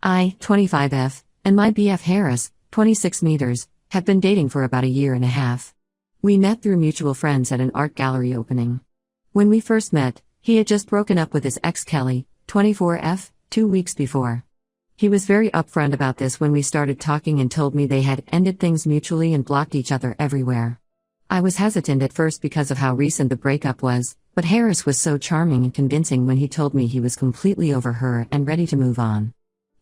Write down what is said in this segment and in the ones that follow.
I, 25F, and my BF Harris, 26 meters, have been dating for about a year and a half. We met through mutual friends at an art gallery opening. When we first met, he had just broken up with his ex Kelly, 24F, 2 weeks before. He was very upfront about this when we started talking and told me they had ended things mutually and blocked each other everywhere. I was hesitant at first because of how recent the breakup was, but Harris was so charming and convincing when he told me he was completely over her and ready to move on.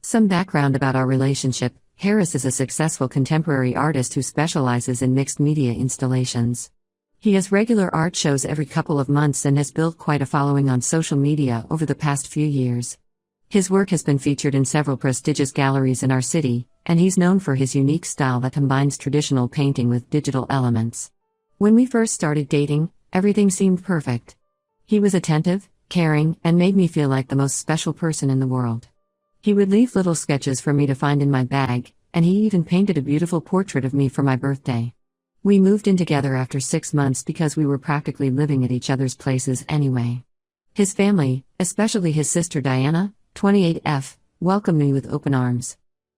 Some background about our relationship: Harris is a successful contemporary artist who specializes in mixed media installations. He has regular art shows every couple of months and has built quite a following on social media over the past few years. His work has been featured in several prestigious galleries in our city, and he's known for his unique style that combines traditional painting with digital elements. When we first started dating, everything seemed perfect. He was attentive, caring, and made me feel like the most special person in the world. He would leave little sketches for me to find in my bag, and he even painted a beautiful portrait of me for my birthday. We moved in together after 6 months because we were practically living at each other's places anyway. His family, especially his sister Diana, 28F, welcomed me with open arms.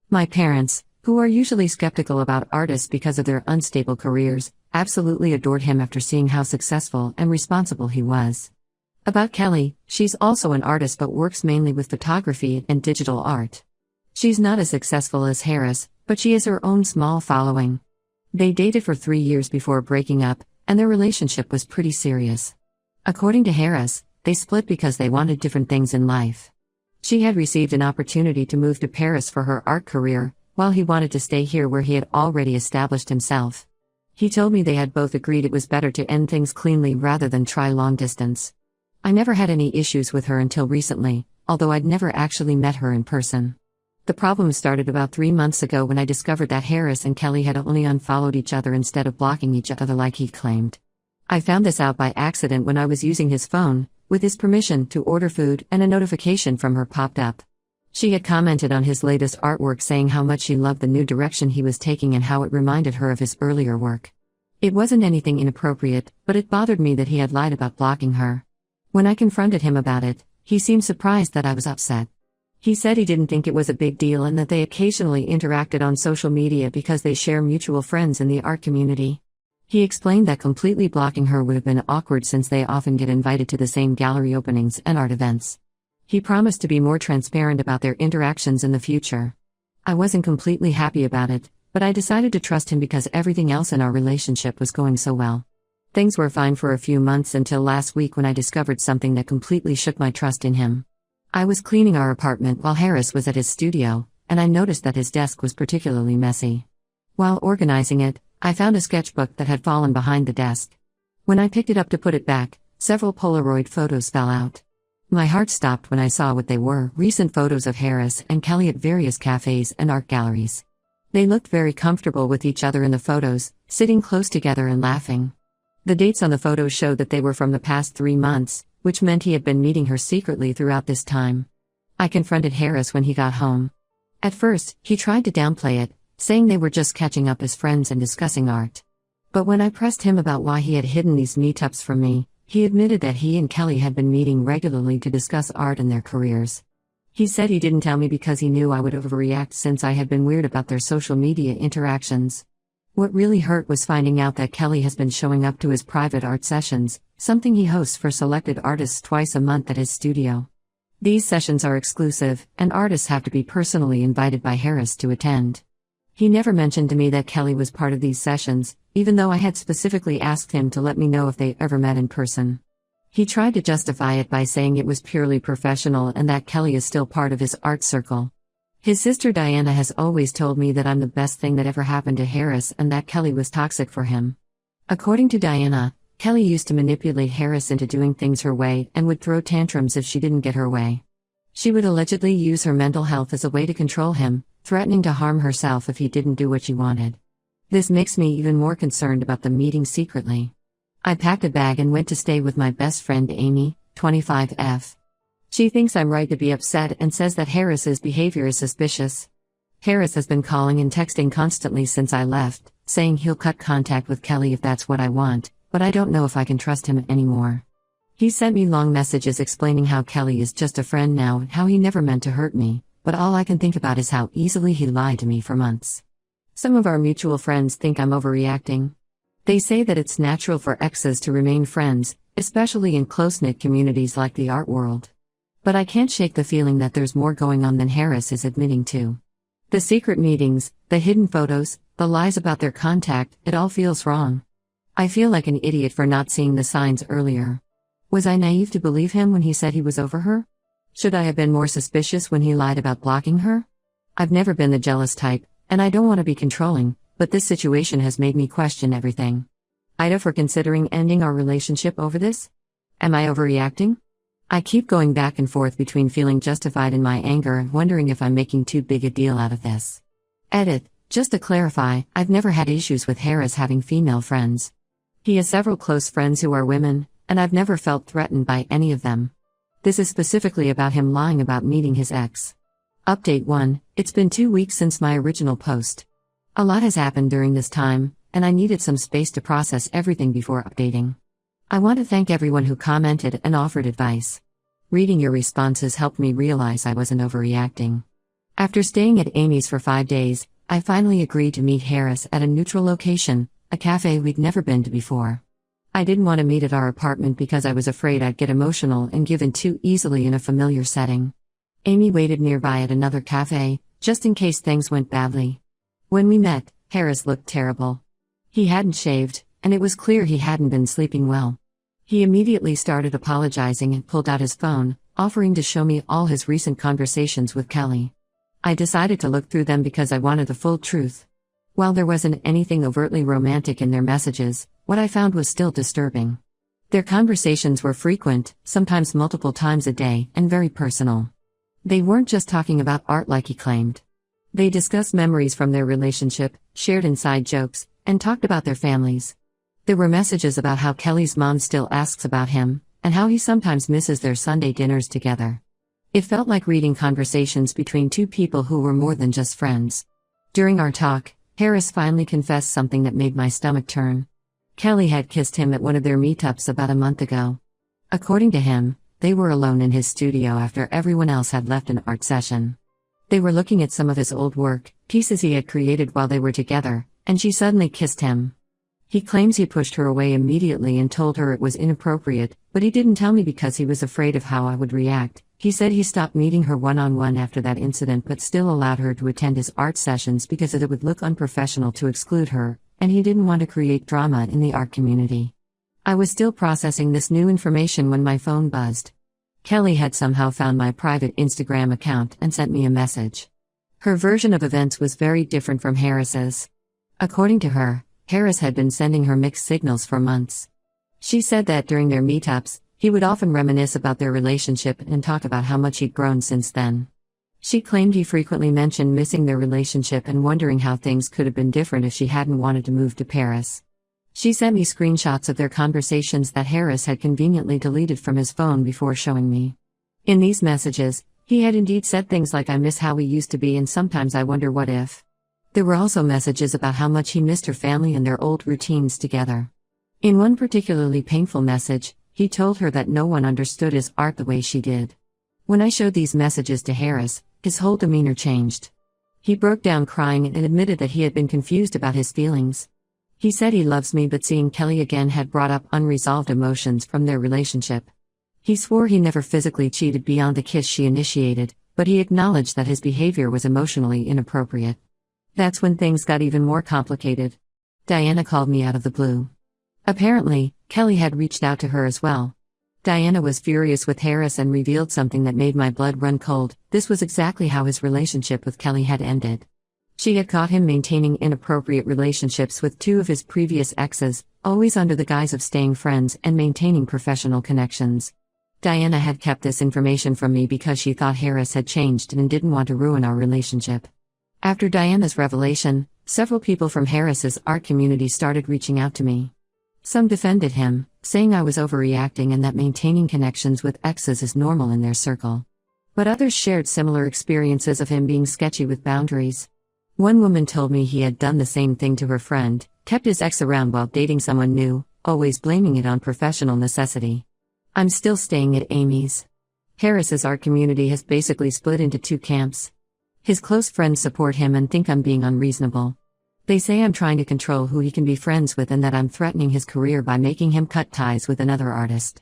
My parents, who are usually skeptical about artists because of their unstable careers, absolutely adored him after seeing how successful and responsible he was. About Kelly, she's also an artist but works mainly with photography and digital art. She's not as successful as Harris, but she has her own small following. They dated for 3 years before breaking up, and their relationship was pretty serious. According to Harris, they split because they wanted different things in life. She had received an opportunity to move to Paris for her art career, while he wanted to stay here where he had already established himself. He told me they had both agreed it was better to end things cleanly rather than try long distance. I never had any issues with her until recently, although I'd never actually met her in person. The problem started about 3 months ago when I discovered that Harris and Kelly had only unfollowed each other instead of blocking each other like he claimed. I found this out by accident when I was using his phone, with his permission, to order food, and a notification from her popped up. She had commented on his latest artwork saying how much she loved the new direction he was taking and how it reminded her of his earlier work. It wasn't anything inappropriate, but it bothered me that he had lied about blocking her. When I confronted him about it, he seemed surprised that I was upset. He said he didn't think it was a big deal and that they occasionally interacted on social media because they share mutual friends in the art community. He explained that completely blocking her would have been awkward since they often get invited to the same gallery openings and art events. He promised to be more transparent about their interactions in the future. I wasn't completely happy about it, but I decided to trust him because everything else in our relationship was going so well. Things were fine for a few months until last week when I discovered something that completely shook my trust in him. I was cleaning our apartment while Harris was at his studio, and I noticed that his desk was particularly messy. While organizing it, I found a sketchbook that had fallen behind the desk. When I picked it up to put it back, several Polaroid photos fell out. My heart stopped when I saw what they were: recent photos of Harris and Kelly at various cafes and art galleries. They looked very comfortable with each other in the photos, sitting close together and laughing. The dates on the photos showed that they were from the past 3 months, which meant he had been meeting her secretly throughout this time. I confronted Harris when he got home. At first, he tried to downplay it, saying they were just catching up as friends and discussing art. But when I pressed him about why he had hidden these meetups from me, he admitted that he and Kelly had been meeting regularly to discuss art and their careers. He said he didn't tell me because he knew I would overreact since I had been weird about their social media interactions. What really hurt was finding out that Kelly has been showing up to his private art sessions, something he hosts for selected artists twice a month at his studio. These sessions are exclusive, and artists have to be personally invited by Harris to attend. He never mentioned to me that Kelly was part of these sessions, even though I had specifically asked him to let me know if they ever met in person. He tried to justify it by saying it was purely professional and that Kelly is still part of his art circle. His sister Diana has always told me that I'm the best thing that ever happened to Harris and that Kelly was toxic for him. According to Diana, Kelly used to manipulate Harris into doing things her way and would throw tantrums if she didn't get her way. She would allegedly use her mental health as a way to control him, threatening to harm herself if he didn't do what she wanted. This makes me even more concerned about them meeting secretly. I packed a bag and went to stay with my best friend Amy, 25F. She thinks I'm right to be upset and says that Harris's behavior is suspicious. Harris has been calling and texting constantly since I left, saying he'll cut contact with Kelly if that's what I want, but I don't know if I can trust him anymore. He sent me long messages explaining how Kelly is just a friend now and how he never meant to hurt me, but all I can think about is how easily he lied to me for months. Some of our mutual friends think I'm overreacting. They say that it's natural for exes to remain friends, especially in close-knit communities like the art world. But I can't shake the feeling that there's more going on than Harris is admitting to. The secret meetings, the hidden photos, the lies about their contact, it all feels wrong. I feel like an idiot for not seeing the signs earlier. Was I naive to believe him when he said he was over her? Should I have been more suspicious when he lied about blocking her? I've never been the jealous type, and I don't want to be controlling, but this situation has made me question everything. Ida for considering ending our relationship over this? Am I overreacting? I keep going back and forth between feeling justified in my anger and wondering if I'm making too big a deal out of this. Edit. Just to clarify, I've never had issues with Harris having female friends. He has several close friends who are women, and I've never felt threatened by any of them. This is specifically about him lying about meeting his ex. Update 1. It's been 2 weeks since my original post. A lot has happened during this time, and I needed some space to process everything before updating. I want to thank everyone who commented and offered advice. Reading your responses helped me realize I wasn't overreacting. After staying at Amy's for 5 days, I finally agreed to meet Harris at a neutral location, a cafe we'd never been to before. I didn't want to meet at our apartment because I was afraid I'd get emotional and give in too easily in a familiar setting. Amy waited nearby at another cafe, just in case things went badly. When we met, Harris looked terrible. He hadn't shaved, and it was clear he hadn't been sleeping well. He immediately started apologizing and pulled out his phone, offering to show me all his recent conversations with Kelly. I decided to look through them because I wanted the full truth. While there wasn't anything overtly romantic in their messages, what I found was still disturbing. Their conversations were frequent, sometimes multiple times a day, and very personal. They weren't just talking about art like he claimed. They discussed memories from their relationship, shared inside jokes, and talked about their families. There were messages about how Kelly's mom still asks about him, and how he sometimes misses their Sunday dinners together. It felt like reading conversations between two people who were more than just friends. During our talk, Harris finally confessed something that made my stomach turn. Kelly had kissed him at one of their meetups about a month ago. According to him, they were alone in his studio after everyone else had left an art session. They were looking at some of his old work, pieces he had created while they were together, and she suddenly kissed him. He claims he pushed her away immediately and told her it was inappropriate, but he didn't tell me because he was afraid of how I would react. He said he stopped meeting her one-on-one after that incident but still allowed her to attend his art sessions because it would look unprofessional to exclude her, and he didn't want to create drama in the art community. I was still processing this new information when my phone buzzed. Kelly had somehow found my private Instagram account and sent me a message. Her version of events was very different from Harris's. According to her, Harris had been sending her mixed signals for months. She said that during their meetups, he would often reminisce about their relationship and talk about how much he'd grown since then. She claimed he frequently mentioned missing their relationship and wondering how things could have been different if she hadn't wanted to move to Paris. She sent me screenshots of their conversations that Harris had conveniently deleted from his phone before showing me. In these messages, he had indeed said things like "I miss how we used to be and sometimes I wonder what if." There were also messages about how much he missed her family and their old routines together. In one particularly painful message, he told her that no one understood his art the way she did. When I showed these messages to Harris, his whole demeanor changed. He broke down crying and admitted that he had been confused about his feelings. He said he loves me, but seeing Kelly again had brought up unresolved emotions from their relationship. He swore he never physically cheated beyond the kiss she initiated, but he acknowledged that his behavior was emotionally inappropriate. That's when things got even more complicated. Diana called me out of the blue. Apparently, Kelly had reached out to her as well. Diana was furious with Harris and revealed something that made my blood run cold. This was exactly how his relationship with Kelly had ended. She had caught him maintaining inappropriate relationships with 2 of his previous exes, always under the guise of staying friends and maintaining professional connections. Diana had kept this information from me because she thought Harris had changed and didn't want to ruin our relationship. After Diana's revelation, several people from Harris's art community started reaching out to me. Some defended him, saying I was overreacting and that maintaining connections with exes is normal in their circle. But others shared similar experiences of him being sketchy with boundaries. One woman told me he had done the same thing to her friend, kept his ex around while dating someone new, always blaming it on professional necessity. I'm still staying at Amy's. Harris's art community has basically split into 2 camps. His close friends support him and think I'm being unreasonable. They say I'm trying to control who he can be friends with and that I'm threatening his career by making him cut ties with another artist.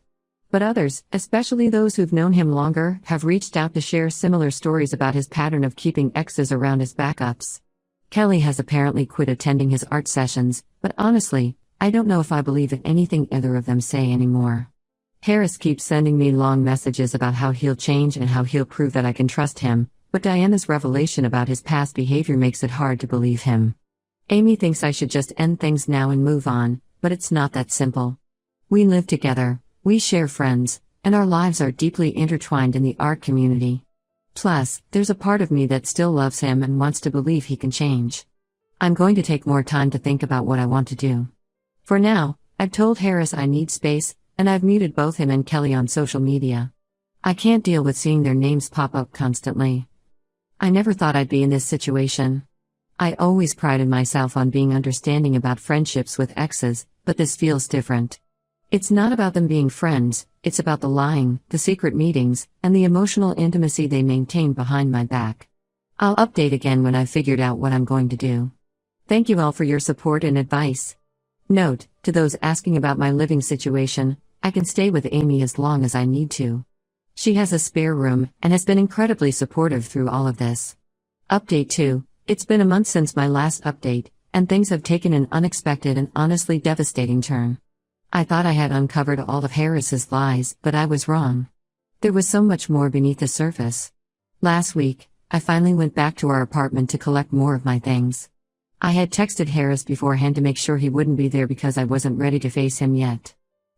But others, especially those who've known him longer, have reached out to share similar stories about his pattern of keeping exes around his backups. Kelly has apparently quit attending his art sessions, but honestly, I don't know if I believe in anything either of them say anymore. Harris keeps sending me long messages about how he'll change and how he'll prove that I can trust him, but Diana's revelation about his past behavior makes it hard to believe him. Amy thinks I should just end things now and move on, but it's not that simple. We live together, we share friends, and our lives are deeply intertwined in the art community. Plus, there's a part of me that still loves him and wants to believe he can change. I'm going to take more time to think about what I want to do. For now, I've told Harris I need space, and I've muted both him and Kelly on social media. I can't deal with seeing their names pop up constantly. I never thought I'd be in this situation. I always prided myself on being understanding about friendships with exes, but this feels different. It's not about them being friends, it's about the lying, the secret meetings, and the emotional intimacy they maintain behind my back. I'll update again when I've figured out what I'm going to do. Thank you all for your support and advice. Note, to those asking about my living situation, I can stay with Amy as long as I need to. She has a spare room and has been incredibly supportive through all of this. Update 2. It's been a month since my last update, and things have taken an unexpected and honestly devastating turn. I thought I had uncovered all of Harris's lies, but I was wrong. There was so much more beneath the surface. Last week, I finally went back to our apartment to collect more of my things. I had texted Harris beforehand to make sure he wouldn't be there because I wasn't ready to face him yet.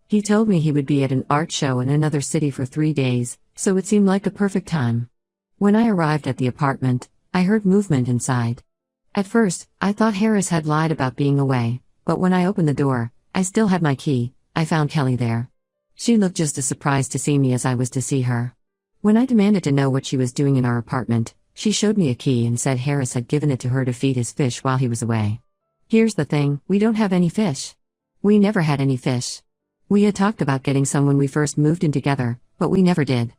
He told me he would be at an art show in another city for 3 days, so it seemed like the perfect time. When I arrived at the apartment, I heard movement inside. At first, I thought Harris had lied about being away, but when I opened the door, I still had my key. I found Kelly there. She looked just as surprised to see me as I was to see her. When I demanded to know what she was doing in our apartment, she showed me a key and said Harris had given it to her to feed his fish while he was away. Here's the thing, we don't have any fish. We never had any fish. We had talked about getting some when we first moved in together, but we never did.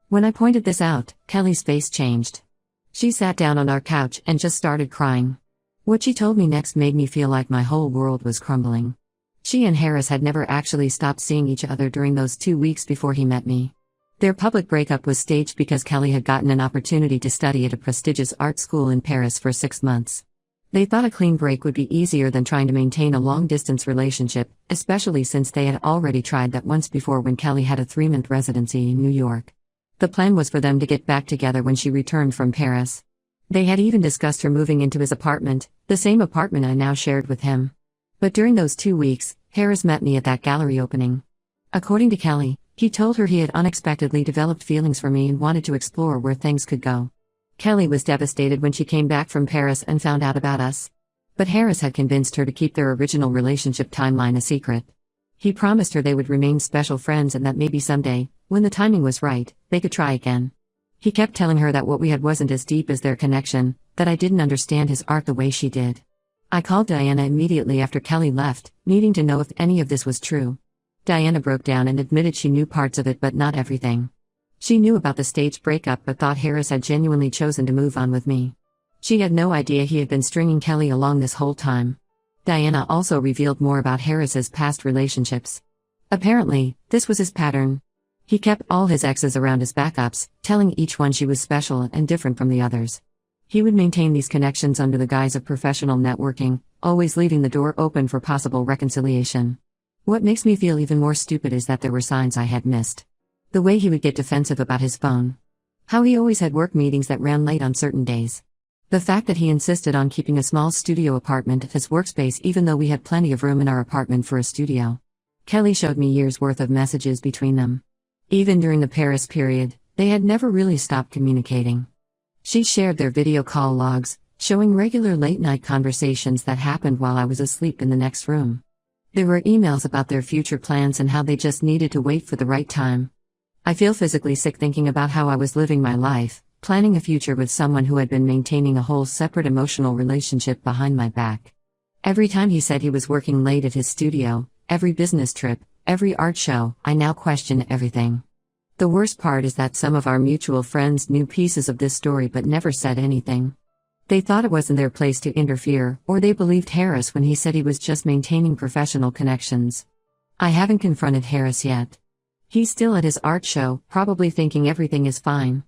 When I pointed this out, Kelly's face changed. She sat down on our couch and just started crying. What she told me next made me feel like my whole world was crumbling. She and Harris had never actually stopped seeing each other during those 2 weeks before he met me. Their public breakup was staged because Kelly had gotten an opportunity to study at a prestigious art school in Paris for 6 months. They thought a clean break would be easier than trying to maintain a long-distance relationship, especially since they had already tried that once before when Kelly had a 3-month residency in New York. The plan was for them to get back together when she returned from Paris. They had even discussed her moving into his apartment, the same apartment I now shared with him. But during those 2 weeks, Harris met me at that gallery opening. According to Kelly, he told her he had unexpectedly developed feelings for me and wanted to explore where things could go. Kelly was devastated when she came back from Paris and found out about us. But Harris had convinced her to keep their original relationship timeline a secret. He promised her they would remain special friends and that maybe someday, when the timing was right, they could try again. He kept telling her that what we had wasn't as deep as their connection, that I didn't understand his art the way she did. I called Diana immediately after Kelly left, needing to know if any of this was true. Diana broke down and admitted she knew parts of it but not everything. She knew about the staged breakup but thought Harris had genuinely chosen to move on with me. She had no idea he had been stringing Kelly along this whole time. Diana also revealed more about Harris's past relationships. Apparently, this was his pattern. He kept all his exes around his backups, telling each one she was special and different from the others. He would maintain these connections under the guise of professional networking, always leaving the door open for possible reconciliation. What makes me feel even more stupid is that there were signs I had missed. The way he would get defensive about his phone. How he always had work meetings that ran late on certain days. The fact that he insisted on keeping a small studio apartment as his workspace even though we had plenty of room in our apartment for a studio. Kelly showed me years' worth of messages between them. Even during the Paris period, they had never really stopped communicating. She shared their video call logs, showing regular late-night conversations that happened while I was asleep in the next room. There were emails about their future plans and how they just needed to wait for the right time. I feel physically sick thinking about how I was living my life, planning a future with someone who had been maintaining a whole separate emotional relationship behind my back. Every time he said he was working late at his studio, every business trip, every art show, I now question everything. The worst part is that some of our mutual friends knew pieces of this story but never said anything. They thought it wasn't their place to interfere, or they believed Harris when he said he was just maintaining professional connections. I haven't confronted Harris yet. He's still at his art show, probably thinking everything is fine.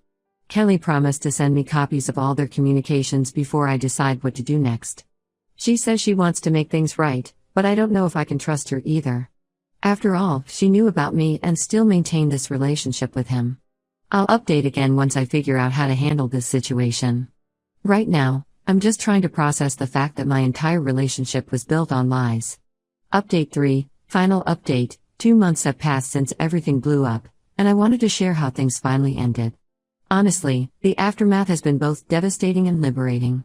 Kelly promised to send me copies of all their communications before I decide what to do next. She says she wants to make things right, but I don't know if I can trust her either. After all, she knew about me and still maintained this relationship with him. I'll update again once I figure out how to handle this situation. Right now, I'm just trying to process the fact that my entire relationship was built on lies. Update 3, final update. 2 months have passed since everything blew up, and I wanted to share how things finally ended. Honestly, the aftermath has been both devastating and liberating.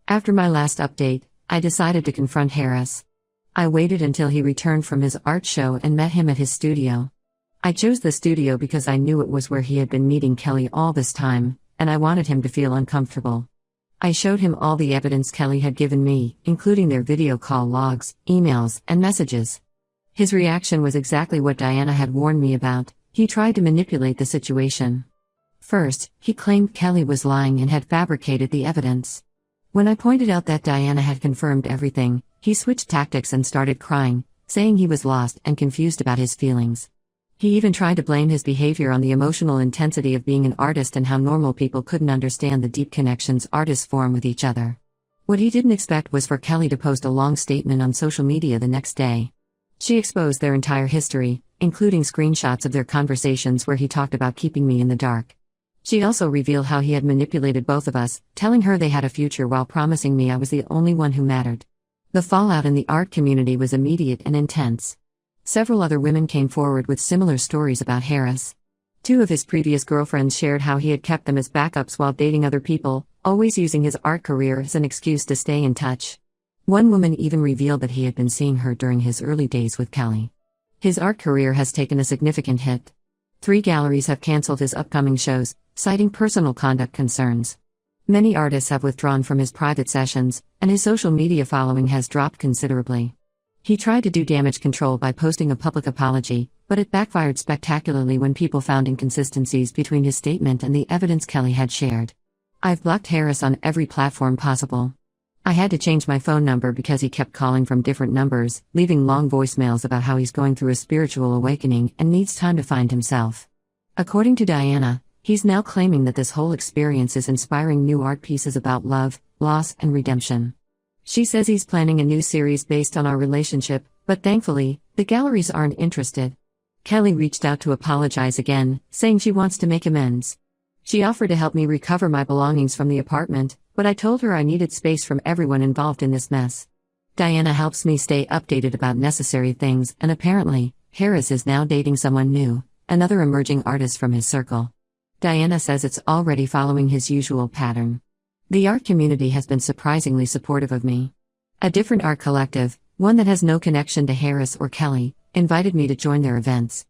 After my last update, I decided to confront Harris. I waited until he returned from his art show and met him at his studio. I chose the studio because I knew it was where he had been meeting Kelly all this time, and I wanted him to feel uncomfortable. I showed him all the evidence Kelly had given me, including their video call logs, emails, and messages. His reaction was exactly what Diana had warned me about. He tried to manipulate the situation. First, he claimed Kelly was lying and had fabricated the evidence. When I pointed out that Diana had confirmed everything, he switched tactics and started crying, saying he was lost and confused about his feelings. He even tried to blame his behavior on the emotional intensity of being an artist and how normal people couldn't understand the deep connections artists form with each other. What he didn't expect was for Kelly to post a long statement on social media the next day. She exposed their entire history, including screenshots of their conversations where he talked about keeping me in the dark. She also revealed how he had manipulated both of us, telling her they had a future while promising me I was the only one who mattered. The fallout in the art community was immediate and intense. Several other women came forward with similar stories about Harris. 2 of his previous girlfriends shared how he had kept them as backups while dating other people, always using his art career as an excuse to stay in touch. One woman even revealed that he had been seeing her during his early days with Kelly. His art career has taken a significant hit. 3 galleries have canceled his upcoming shows, citing personal conduct concerns. Many artists have withdrawn from his private sessions, and his social media following has dropped considerably. He tried to do damage control by posting a public apology, but it backfired spectacularly when people found inconsistencies between his statement and the evidence Kelly had shared. I've blocked Harris on every platform possible. I had to change my phone number because he kept calling from different numbers, leaving long voicemails about how he's going through a spiritual awakening and needs time to find himself. According to Diana, he's now claiming that this whole experience is inspiring new art pieces about love, loss, and redemption. She says he's planning a new series based on our relationship, but thankfully, the galleries aren't interested. Kelly reached out to apologize again, saying she wants to make amends. She offered to help me recover my belongings from the apartment, but I told her I needed space from everyone involved in this mess. Diana helps me stay updated about necessary things, and apparently, Harris is now dating someone new, another emerging artist from his circle. Diana says it's already following his usual pattern. The art community has been surprisingly supportive of me. A different art collective, one that has no connection to Harris or Kelly, invited me to join their events.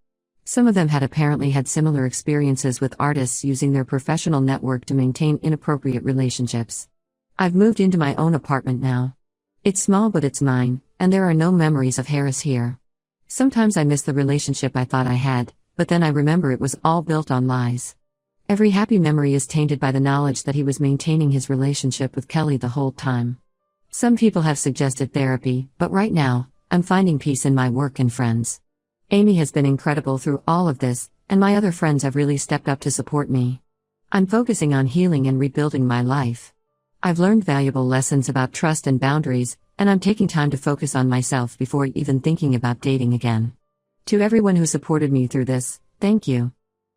Some of them had apparently had similar experiences with artists using their professional network to maintain inappropriate relationships. I've moved into my own apartment now. It's small but it's mine, and there are no memories of Harris here. Sometimes I miss the relationship I thought I had, but then I remember it was all built on lies. Every happy memory is tainted by the knowledge that he was maintaining his relationship with Kelly the whole time. Some people have suggested therapy, but right now, I'm finding peace in my work and friends. Amy has been incredible through all of this, and my other friends have really stepped up to support me. I'm focusing on healing and rebuilding my life. I've learned valuable lessons about trust and boundaries, and I'm taking time to focus on myself before even thinking about dating again. To everyone who supported me through this, thank you.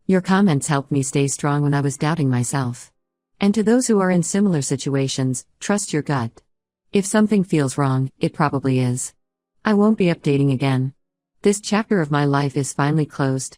Your comments helped me stay strong when I was doubting myself. And to those who are in similar situations, trust your gut. If something feels wrong, it probably is. I won't be updating again. This chapter of my life is finally closed.